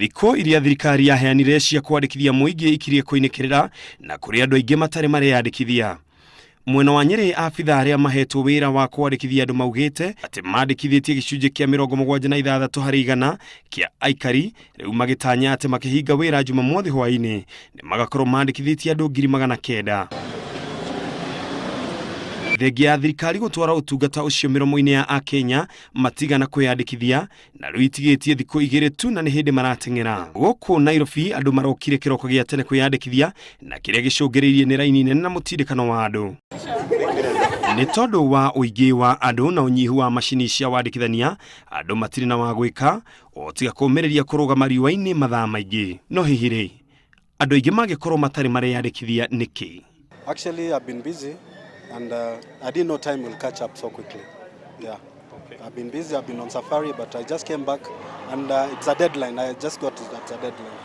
thiko iria thirikari yaheanire cia kwandĩkithia mũingĩ ikirie kũinĩkĩrĩra na kũrĩ andũ aingĩ matarĩ mareyandĩkithia. Mwena wa Nyeri, afitha arĩa mahetwo wĩra wa kwandĩkithia andũ maugĩte atĩ mandĩkithĩtie gĩcunjĩ kĩa 76 harĩ 100 kĩa aikari, rĩu magĩtanya atĩ makĩhinga wĩra Jumamothi hwaĩ-inĩ nĩ magakorwo mandĩkithĩtie andũ 900,000. Thengia ya thirikari gũtwara ũtungata ũcio mĩromo-inĩ ya Akenya matigana kwĩyandĩkithia na rĩu itigĩtie thikũ 2 tu na nĩ hĩndĩ marateng'era. Gũkũ Nairobi andũ marokire kĩroko gĩa tene kwĩyandĩkithia na kĩrĩa gĩcũngĩrĩirie nĩ raini nene na mũtindĩkano wa andũ. Nĩ tondũ wa ũingĩ wa andũ na ũnyihu wa macini cia wandĩkithania, andũ matirĩ na wa gwĩka o tiga kũũmĩrĩria kũrũgama riũa-inĩ mathaa maingĩ. No hihi rĩ, andũ aingĩ mangĩkorwo matarĩ mareyandĩkithia nĩkĩ? Actually, I've been busy and I didn't know time will catch up so quickly. Yeah. Okay. I've been busy, I've been on safari, but I just came back and it's a deadline. I just got it at a deadline.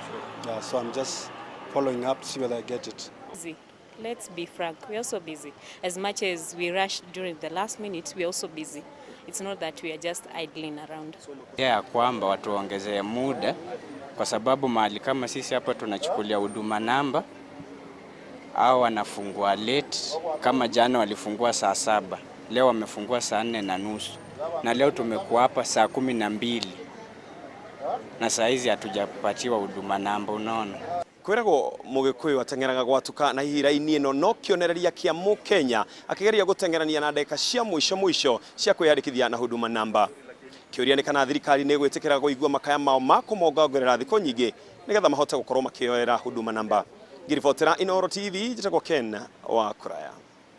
Yeah, so I'm just following up to see whether I get it. Busy. Let's be frank, we're also busy. As much as we rushed during the last minute, we're also busy. It's not that we are just idling around. Yeah, kwamba watu waongezee muda kwa sababu mahali kama sisi hapa tunachukulia huduma namba au wanafungua late. Kama jana walifungua saa 7, leo wamefungua saa 4:30 na leo tumekuwa hapa saa 12 na saa hizi hatujapatiwa huduma namba. Unaona, kwĩragwo Mũgĩkũyũ ateng'eraga gwatuka na hihi raini ĩno no kĩonereria kĩa Mũkenya akĩgeria gũteng'erania na ndeka cia mũico cia kwĩyandĩkithia na huduma namba. Kĩũria nĩ kana thirikari nĩ gwĩtĩkĩra kũigua makaya mao ma kũmongerera thikũ nyingĩ nĩgetha mahote gũkorwo makĩoera huduma namba. Ngiribotera Inooro TV, njĩtagwo Ken wa Kuraya.